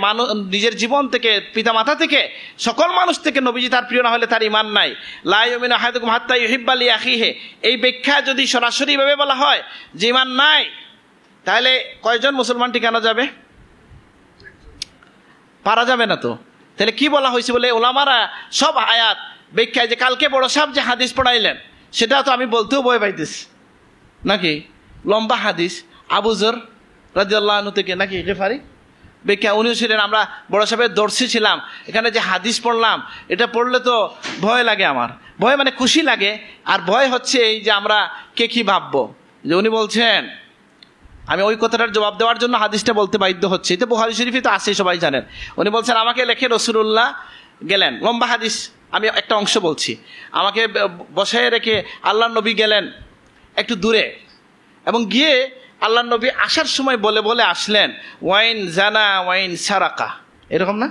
নিজের জীবন থেকে, পিতামাতা থেকে, সকল মানুষ থেকে নবীজি তার প্রিয় না হলে তার ঈমান নাই। লা ইউমিনু আহাদুকুম হাত্তা ইউহিব্বা লিআখিহি, এই ব্যাখ্যা যদি সরাসরিভাবে বলা হয় যে ঈমান নাই, তাহলে কয়জন মুসলমান ঠিকানা যাবে? পারা যাবে না তো। তাহলে কি বলা হয়েছে বলে ওলামারা সব আয়াত ব্যাখ্যায়, যে কালকে বড় সাহেব যে হাদিস পড়াইলেন, সেটা তো আমি বলতেও ভয় পাইতেছি, নাকি লম্বা হাদিস, আবু যর রাদিয়াল্লাহু আনহু থেকে নাকি গেফারি ব্যাখ্যা, উনিও ছিলেন, আমরা বড় সাহেবের দর্শী ছিলাম। এখানে যে হাদিস পড়লাম, এটা পড়লে তো ভয় লাগে আমার। ভয় মানে খুশি লাগে, আর ভয় হচ্ছে এই যে আমরা কে কি ভাববো। যে উনি বলছেন, আমি ওই কথাটার জবাব দেওয়ার জন্য হাদিসটা বলতে বাধ্য হচ্ছে, এটা বুখারী শরীফে তো আছে, সবাই জানেন। উনি বলছেন আমাকে লেখে রাসূলুল্লাহ গেলেন, লম্বা হাদিস, আমি একটা অংশ বলছি, আমাকে বসায় রেখে আল্লাহর নবী গেলেন একটু দূরে, এবং গিয়ে আল্লাহ নবী আসার সময় বলে বলে আসলেন, ওয়াইন জানা ওয়াইন সারাকা, এরকম না?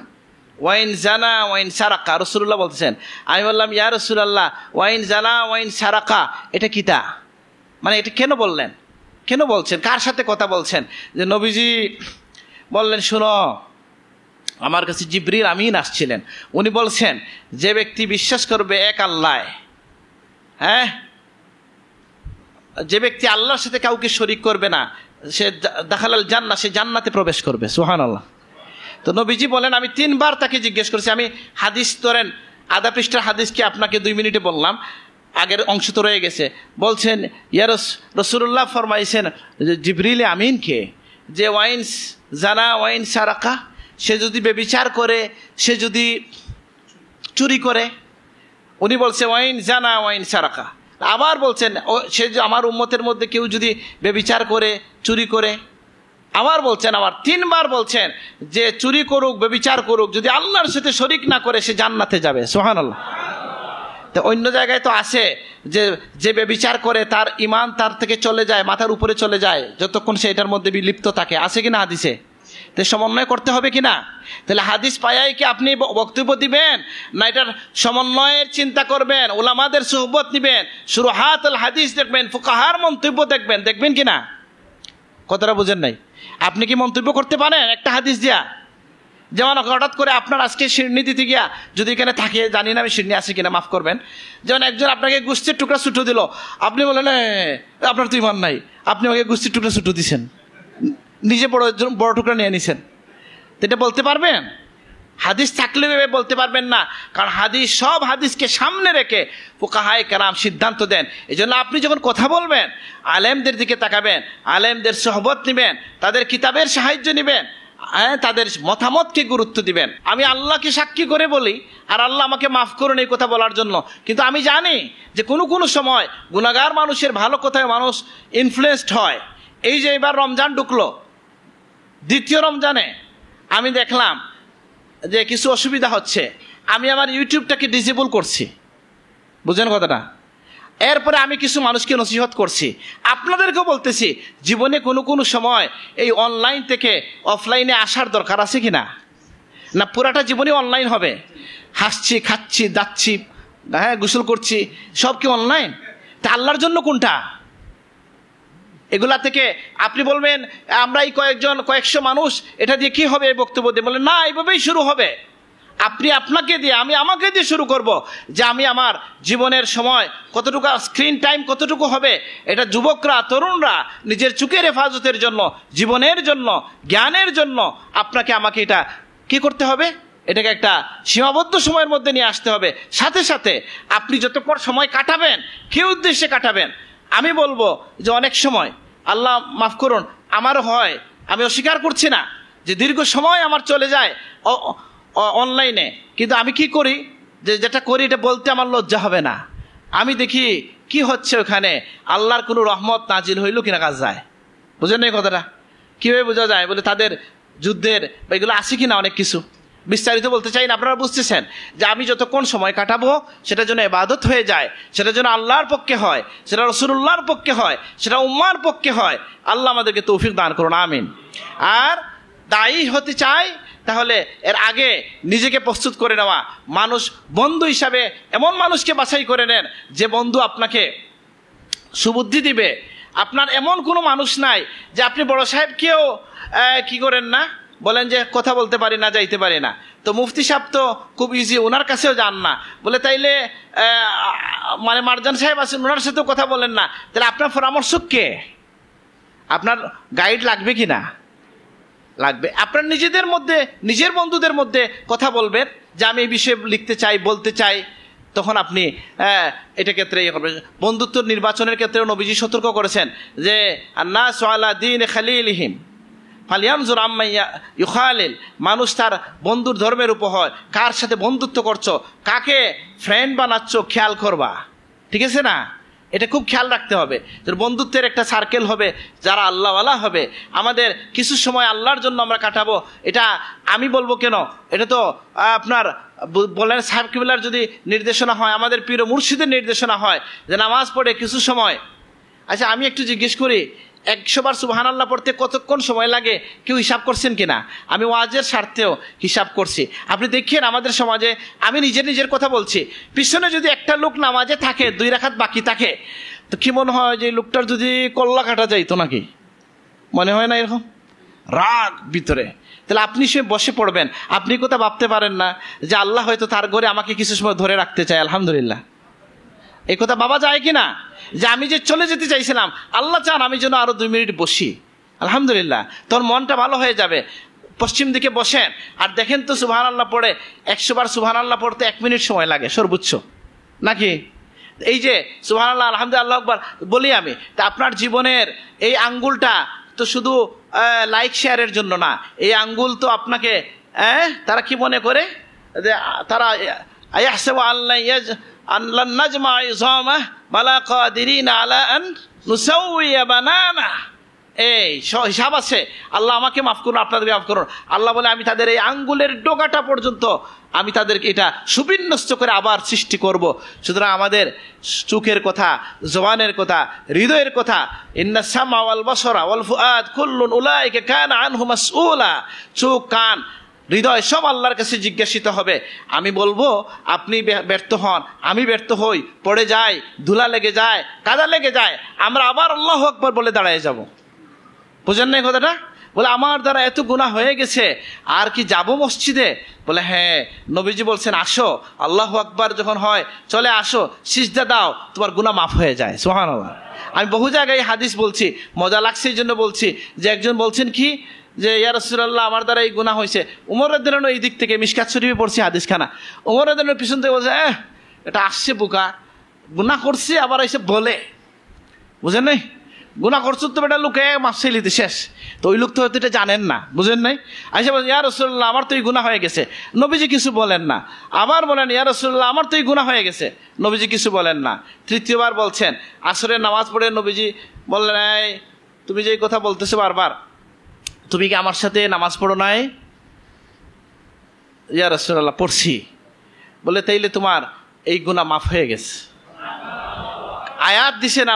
ওয়াইন জানা ওয়াইন সারাকা, রাসূলুল্লাহ বলতেছেন। আমি বললাম, ইয়া রাসূলুল্লাহ, ওয়াইন জানা ওয়াইন সারাকা এটা কিতা? মানে এটা কেন বললেন, কেন বলছেন, কার সাথে কথা বলছেন? যে নবীজি বললেন, শুনো, আমার কাছে জিবরিল আমিন আসছিলেন, উনি বলছেন যে ব্যক্তি বিশ্বাস করবে এক আল্লাহ, হ্যাঁ, যে ব্যক্তি আল্লাহর সাথে কাউকে শরীক করবে না, সে দাখালাল জান্নাহ, সে জান্নাতে প্রবেশ করবে। সুবহানাল্লাহ। তো নবীজি বলেন, আমি 3 বার তাকে জিজ্ঞেস করেছি। আমি হাদিস ধরেন আধা পৃষ্ঠার হাদিসকে আপনাকে 2 মিনিটে বললাম, আগের অংশ তো রয়ে গেছে। বলছেন, ইয়া রাসূলুল্লাহ ফরমাইছেন জিবরিল আমিন কে, যে ওয়াইন জানা ওয়াইন সারাকা, সে যদি ব্যভিচার করে, সে যদি চুরি করে, উনি বলছে ওয়াইন জানা ওয়াইন সারাকা। আবার বলছেন, সে যে আমার উম্মতের মধ্যে কেউ যদি ব্যভিচার করে, চুরি করে, আবার বলছেন, আবার 3 বার বলছেন যে চুরি করুক, ব্যভিচার করুক, যদি আল্লাহর সাথে শরীক না করে সে জান্নাতে যাবে। সুবহানাল্লাহ। তো অন্য জায়গায় তো আছে যে যে ব্যভিচার করে তার ঈমান তার থেকে চলে যায়, মাথার উপরে চলে যায় যতক্ষণ সে এটার মধ্যে বিলিপ্ত থাকে। আছে কিনা হাদিসে? তো সমন্বয় করতে হবে কিনা? তাহলে হাদিস পায়াই কি আপনি বক্তব্য দিবেন, না এটার সমন্বয়ের চিন্তা করবেন, উলামাদের সুহবত নিবেন, শুরুহাতুল হাদিস দেখবেন, ফুকাহার মন্তব্য দেখবেন, দেখবেন কিনা? কথাটা বুঝেন নাই? আপনি কি মন্তব্য করতে পারেন একটা হাদিস দিয়া? যেমন হঠাৎ করে আপনার আজকে শিরনি দিতে গিয়া, যদি এখানে থাকে, জানি না আমি শিরনি আছে কিনা, মাফ করবেন, যেমন একজন আপনাকে গুস্তির টুকরা ছুটো দিল, আপনি বলেন আপনার তো ইমান নাই, আপনি আমাকে গুস্তির টুকরা ছুটো দিছেন, নিজে বড় টুকরা নিয়ে নিছেন, এটা বলতে পারবেন? হাদিস থাকলে বলতে পারবেন না, কারণ হাদিস, সব হাদিসকে সামনে রেখে ফুকাহায়ে কেরাম সিদ্ধান্ত দেন। এই জন্য আপনি যখন কথা বলবেন, আলেমদের দিকে তাকাবেন, আলেমদের সোহবত নেবেন, তাদের কিতাবের সাহায্য নেবেন, তাদের মতামতকে গুরুত্ব দিবেন। আমি আল্লাহকে সাক্ষী করে বলি, আর আল্লাহ আমাকে মাফ করুন এই কথা বলার জন্য, কিন্তু আমি জানি যে কোনো সময় গুনাহগার মানুষের ভালো কথায় মানুষ ইনফ্লুয়েসড হয়। এই যে এবার রমজান ঢুকলো, 2য় রমজানে আমি দেখলাম যে কিছু অসুবিধা হচ্ছে, আমি আমার ইউটিউবটাকে ডিসেবল করছি, বুঝেন কথাটা? এরপরে আমি কিছু মানুষকে নসিহত করছি, আপনাদেরকেও বলতেছি, জীবনে কোনো সময় এই অনলাইন থেকে অফলাইনে আসার দরকার আছে কি না? না পুরাটা জীবনে অনলাইন হবে? হাসছি, খাচ্ছি, যাচ্ছি, হ্যাঁ, গোসল করছি, সব কি অনলাইন? তা আল্লাহর জন্য কোনটা? এগুলা থেকে আপনি বলবেন আমরা এই কয়েকশো মানুষ, এটা দিয়ে কি হবে এই বক্তব্য দিয়ে? বলেন না, এইভাবেই শুরু হবে। আপনি আপনাকে দিয়ে, আমি আমাকে দিয়ে শুরু করব, যে আমি আমার জীবনের সময় কতটুকু, স্ক্রিন টাইম কতটুকু হবে, এটা যুবকরা, তরুণরা নিজের চোখের হেফাজতের জন্য, জীবনের জন্য, জ্ঞানের জন্য আপনাকে আমাকে এটা কি করতে হবে? এটাকে একটা সীমাবদ্ধ সময়ের মধ্যে নিয়ে আসতে হবে। সাথে সাথে আপনি যতক্ষণ সময় কাটাবেন, কি উদ্দেশ্যে কাটাবেন? আমি বলবো যে অনেক সময়, আল্লাহ মাফ করুন, আমারও হয়, আমি অস্বীকার করছি না যে দীর্ঘ সময় আমার চলে যায় অনলাইনে, কিন্তু আমি কি করি, যেটা করি এটা বলতে আমার লজ্জা হবে না। আমি দেখি কি হচ্ছে ওখানে, আল্লাহর কোনো রহমত নাজিল হইল কিনা কাজ যায়। বুঝেন এই কথাটা? কীভাবে বোঝা যায়? বলে তাদের যুদ্ধের বা এগুলো আছে কিনা, অনেক কিছু বিস্তারিত বলতে চাই না, আপনারা বুঝতেছেন যে আমি যতক্ষণ সময় কাটাবো সেটা যেন ইবাদত হয়ে যায়, সেটা যেন আল্লাহর পক্ষে হয়, সেটা রাসূলুল্লাহর পক্ষে হয়, সেটা উম্মার পক্ষে হয়। আল্লাহ আমাদেরকে তৌফিক দান করুন, আমিন। আর দায়ী হতে চাই, তাহলে এর আগে নিজেকে প্রস্তুত করে নেওয়া, মানুষ বন্ধু হিসাবে এমন মানুষকে বাছাই করে নেন যে বন্ধু আপনাকে সুবুদ্ধি দিবে। আপনার এমন কোনো মানুষ নাই যে আপনি বড় সাহেবকেও কি করেন না, বলেন যে কথা বলতে পারি না, যাইতে পারি না। তো মুফতি সাহেব তো খুব ইজি, ওনার কাছেও যান না, বলে তাইলে মানে মারজান সাহেব আছেন, ওনার সাথেও কথা বলেন না, তাহলে আপনার পরামর্শক কে? আপনার গাইড লাগবে কি না? লাগবে। আপনার নিজেদের মধ্যে, নিজের বন্ধুদের মধ্যে কথা বলবেন যে আমি এই বিষয়ে লিখতে চাই, বলতে চাই, তখন আপনি এটা ক্ষেত্রে ইয়ে করবেন। বন্ধুত্ব নির্বাচনের ক্ষেত্রেও নবীজি সতর্ক করেছেন যে আন্নাসু আলা দীন খালিলিহিম ফালিয়ানজুর আম্মা ইউখালিল, মানুষ তার বন্ধুর ধর্মের উপর হয়। কার সাথে বন্ধুত্ব করছো, কাকে ফ্রেন্ড বানাচ্ছ, খেয়াল করবা, ঠিক আছে না? এটা খুব খেয়াল রাখতে হবে। বন্ধুত্বের একটা সার্কেল হবে, যারা আল্লাহওয়ালা হবে। আমাদের কিছু সময় আল্লাহর জন্য আমরা কাটাবো, এটা আমি বলবো কেন, এটা তো আপনার বলেন সাহেব কিবলার যদি নির্দেশনা হয়, আমাদের পীর মুর্শিদের নির্দেশনা হয় যে নামাজ পড়ে কিছু সময়। আচ্ছা আমি একটু জিজ্ঞেস করি, 100 বার সুবহানাল্লাহ পড়তে কতক্ষণ সময় লাগে কেউ হিসাব করছেন কিনা? আমি ওয়াজের স্বার্থেও হিসাব করছি। আপনি দেখেন আমাদের সমাজে, আমি নিজের কথা বলছি, পিছনে যদি একটা লোক নামাজে থাকে 2 রাকাত বাকি থাকে, তো কি মনে হয় যে লোকটার যদি কল্লা কাটা যাইতো নাকি? মনে হয় না এরকম? রাগ ভিতরে। তাহলে আপনি সে বসে পড়বেন, আপনি কোথা ভাবতে পারেন না যে আল্লাহ হয়তো তার ঘরে আমাকে কিছু সময় ধরে রাখতে চায়? আলহামদুলিল্লাহ, এই কথা ভাবা যায় কি না? যে আমি যে চলে যেতে চাইছিলাম, আল্লাহ চান আমি যেন আরো 2 মিনিট বসি। আলহামদুলিল্লাহ, তোর মনটা ভালো হয়ে যাবে। পশ্চিম দিকে বসেন আর দেখেন তো সুবহানাল্লাহ পড়ে 100 বার সুবহানাল্লাহ পড়তে 1 মিনিট সময় লাগে সর্বোচ্চ, নাকি? এই যে সুবহানাল্লাহ, আলহামদুলিল্লাহ, আল্লাহু আকবার বলি আমি, তা আপনার জীবনের এই আঙ্গুলটা তো শুধু লাইক শেয়ারের জন্য না। এই আঙ্গুল তো আপনাকে তারা কি মনে করে যে তারা আয়াহসাবু আল্লাহ নাজমা ইযামাহ বালা কাদিরিনা আলা আন নুসাউইয়া বানানা। এই হিসাব আছে, আল্লাহ আমাকে মাফ করুন, আপনাদেরকে মাফ করুন। আল্লাহ বলে আমি তাদের এই আঙ্গুলের ডোকাটা পর্যন্ত আমি তাদেরকে এটা সুবিন্যস্ত করে আবার সৃষ্টি করব। সুতরাং আমাদের চোখের কথা, জবানের কথা, হৃদয়ের কথা, ইন্না সামা ওয়াল বাসরা ওয়াল ফুআদ কুল্লুন উলাইকা কানা আনহু মাসউলা। চোখ, কান, হৃদয় সব আল্লাহর কাছে জিজ্ঞাসিত হবে। আমি বলবো, আপনি ব্যর্থ হন, আমি ব্যর্থ হই, পড়ে যাই, ধুলা লেগে যায়, কাদা লেগে যায়, আমরা আবার আল্লাহু আকবার বলে দাঁড়ায় যাব। বুঝেন না কথাটা? বলে আমার দ্বারা এত গুনাহ হয়ে গেছে, আর কি যাব মসজিদে? বলে হ্যাঁ, নবীজি বলছেন আসো, আল্লাহু আকবার যখন হয় চলে আসো, সিজদা দাও, তোমার গুনাহ মাফ হয়ে যায়। সুবহানাল্লাহ। আমি বহু জায়গায় হাদিস বলছি, মজা লাগছে এই জন্য বলছি, যে একজন বলছেন কি যে ইয়া রাসূলুল্লাহ আমার দ্বারা এই গুনাহ হয়েছে। উমর রাদিয়াল্লাহু আনহু এই দিক থেকে মিশকাত শরীফে পড়ছি হাদিসখানা, উমর রাদিয়াল্লাহু আনহু পিছন থেকে বলছে এটা আসছে বোকা, গুনাহ করছে আবার এসে বলে। বুঝেন নাই? গুনাহ করছো তো বেটা লোকে মাফ চাইলিতে শেষ। তো ওই লোক তো হয়তো এটা জানেন না, বুঝেন নাই? আইসা বলেন ইয়া রাসূলুল্লাহ আমার তো এই গুনাহ হয়ে গেছে, নবীজি কিছু বলেন না। আবার বলেন ইয়া রাসূলুল্লাহ আমার তো এই গুনাহ হয়ে গেছে, নবীজি কিছু বলেন না। তৃতীয়বার বলছেন, আসরের নামাজ পড়ে নবীজি বললেন এই তুমি যে কথা বলতেছো বারবার, তুমি কি আমার সাথে নামাজ পড়ো নাই? ইয়া রাসূলুল্লাহ পড়ছি। বলে তাইলে তোমার এই গুনাহ মাফ হয়ে গেছে। আয়াত দিছেন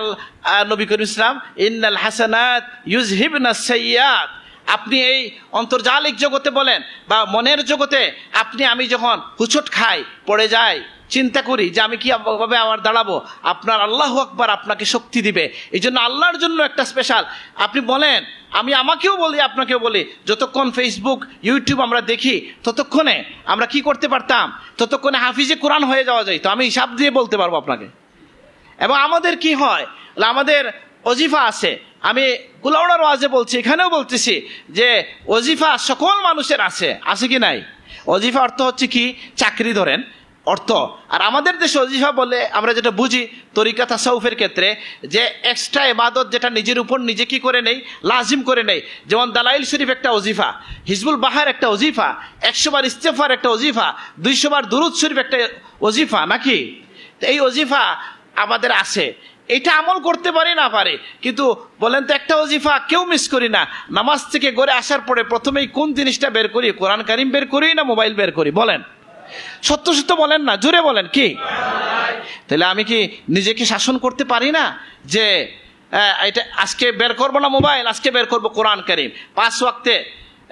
নবী করিম ইসলাম, ইন্নাল হাসানাত ইউযহিবনাস সাইয়্যাত। আপনি এই অন্তর্জালিক জগতে বলেন বা মনের জগতে, আপনি আমি যখন হুচট খাই, পড়ে যাই, চিন্তা করি যে আমি কি ভাবে আমার দাঁড়াবো, আপনার আল্লাহু আকবার আপনাকে শক্তি দিবে। এই জন্য আল্লাহর জন্য একটা স্পেশাল, আপনি বলেন, আমি আমাকেও বলি আপনাকেও বলি, যতক্ষণ ফেসবুক ইউটিউব আমরা দেখি ততক্ষণে আমরা কি করতে পারতাম, ততক্ষণে হাফিজে কোরআন হয়ে যাওয়া যায়। তো আমি হিসাব দিয়ে বলতে পারবো আপনাকে। এবং আমাদের কি হয়, আমাদের ওজিফা আছে, আমি কুলাউড়ার ওয়াজে বলছি, এখানেও বলতেছি যে ওজিফা সকল মানুষের আছে, আছে কি নাই? ওজিফা অর্থ হচ্ছে কি, চাকরি ধরেন অর্থ। আর আমাদের দেশে ওজিফা বলে আমরা যেটা বুঝি তরিকা তাসাউফের ক্ষেত্রে, যে এক্সট্রা ইবাদত যেটা নিজের উপর নিজে কি করে নেই, লাজিম করে নেই। যেমন দালাইল শরীফ একটা ওজিফা, হিজবুল বাহার একটা ওজিফা, 100 বার ইস্তেগফার একটা ওজিফা, 200 বার দুরূদ শরীফ একটা ওজিফা, নাকি? এই ওজিফা আমাদের আছে, এটা আমল করতে পারি না পারে, কিন্তু বলেন তো একটা ওজিফা কেউ মিস করি না। নামাজ থেকে ঘরে আসার পরে প্রথমেই কোন জিনিসটা বের করি? কোরআন কারিম বের করি না মোবাইল বের করি? বলেন, সত্য সত্য বলেন না, জোরে বলেন কি? তাহলে আমি কি নিজেকে শাসন করতে পারি না যে এটা আজকে বের করবো না মোবাইল, আজকে বের করবো কোরআন কারিম 5 ওয়াক্তে?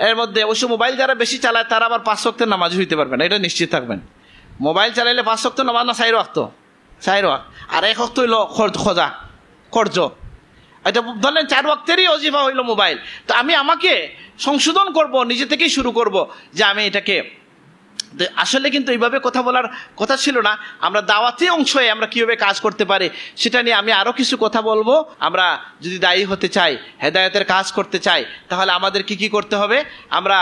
এর মধ্যে অবশ্য মোবাইল যারা বেশি চালায় তারা আবার 5 ওয়াক্তের নামাজ হইতে পারবে না, এটা নিশ্চিত থাকবেন। মোবাইল চালাইলে 5 ওয়াক্ত নামাজ না 4 ওয়াক্ত, 4 ওয়াক্ত, আর 1 ওয়াক্ত হইল খোঁজা কর্জ। এটা ধরলেন 4 ওয়াক্তেরই ওজিফা হইল মোবাইল। তো আমি আমাকে সংশোধন করব, নিজে থেকেই শুরু করব যে আমি এটাকে, আসলে কিন্তু এইভাবে কথা বলার কথা ছিল না। আমরা দাওয়াতি অংশ হয়ে আমরা কীভাবে কাজ করতে পারি সেটা নিয়ে আমি আরও কিছু কথা বলবো। আমরা যদি দায়ী হতে চাই, হেদায়েতের কাজ করতে চাই, তাহলে আমাদের কি করতে হবে? আমরা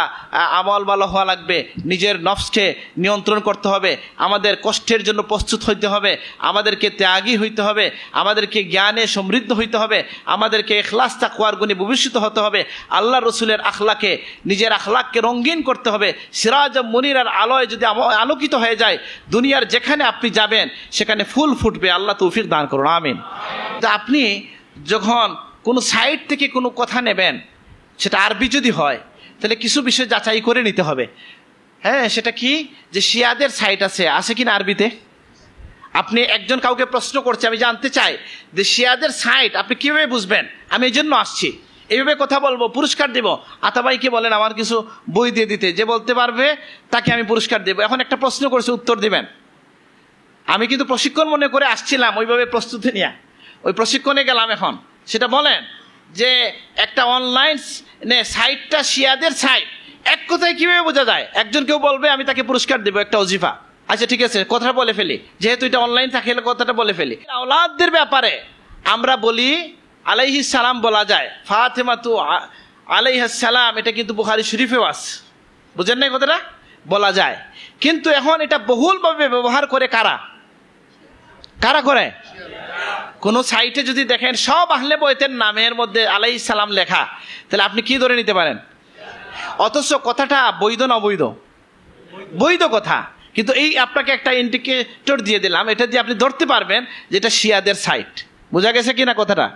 আমল ভালো হওয়া লাগবে, নিজের নফসকে নিয়ন্ত্রণ করতে হবে, আমাদের কষ্টের জন্য প্রস্তুত হইতে হবে, আমাদেরকে ত্যাগী হইতে হবে, আমাদেরকে জ্ঞানে সমৃদ্ধ হইতে হবে, আমাদেরকে ইখলাস তাকওয়ার গুণে ভূষিত হতে হবে, আল্লাহ রসুলের আখলাকে, নিজের আখলাককে রঙিন করতে হবে। সিরাজ মুনিরার আলোয় যদি আলোকিত হয়ে যায়, দুনিয়ার যেখানে আপনি যাবেন সেখানে ফুল ফুটবে। আল্লাহ তৌফিক দান করুন, আমিন। তো আপনি যখন কোনো সাইট থেকে কোনো কথা নেবেন, সেটা আরবি যদি হয় তাহলে কিছু বিষয় যাচাই করে নিতে হবে। হ্যাঁ, সেটা কি, যে শিয়াদের সাইট আছে কিনা আরবিতে? আপনি একজন কাউকে প্রশ্ন করছে, আমি জানতে চাই যে শিয়াদের সাইট আপনি কিভাবে বুঝবেন, আমি এই জন্য আসছি, এইভাবে কথা বলবো, পুরস্কার দেব। আতাবাইকে বলেন আমার কিছু বই দিয়ে দিতে, যে বলতে পারবে তাকে আমি পুরস্কার দেব। এখন একটা প্রশ্ন করছে, উত্তর দিবেন। আমি কিন্তু প্রশিক্ষণ মনে করে আসছিলাম, ওইভাবে প্রস্তুতি নিয়ে ওই প্রশিক্ষণে গেলাম। এখন সেটা বলেন যে একটা অনলাইন সাইটটা শিয়াদের সাইট, এক কথায় কিভাবে বোঝা যায়? একজন কেউ বলবে আমি তাকে পুরস্কার দেবো একটা ওজিফা। আচ্ছা ঠিক আছে, কথাটা বলে ফেলি, যেহেতু এটা অনলাইন থাকে কথাটা বলে ফেলি। আওলাদদের ব্যাপারে আমরা বলি আলাইহিস সালাম বলা যায়, ফাতেমাতু আলাইহিস সালাম, এটা কিন্তু বুখারী শরীফেও আছে, বুঝেন না কথাটা? বলা যায়। কিন্তু এখন এটা বহুলভাবে ব্যবহার করে কারা কারা করে? কোন সাইটে যদি দেখেন সব আহলে বয়তের নামের মধ্যে আলাইহিস সালাম লেখা, তাহলে আপনি কি ধরে নিতে পারেন? অথচ কথাটা বৈধ না অবৈধ? বৈধ কথা। কিন্তু এই আপনাকে একটা ইন্ডিকেটর দিয়ে দিলাম, এটা দিয়ে আপনি ধরতে পারবেন যে এটা শিয়াদের সাইট। বোঝা গেছে কিনা কথাটা?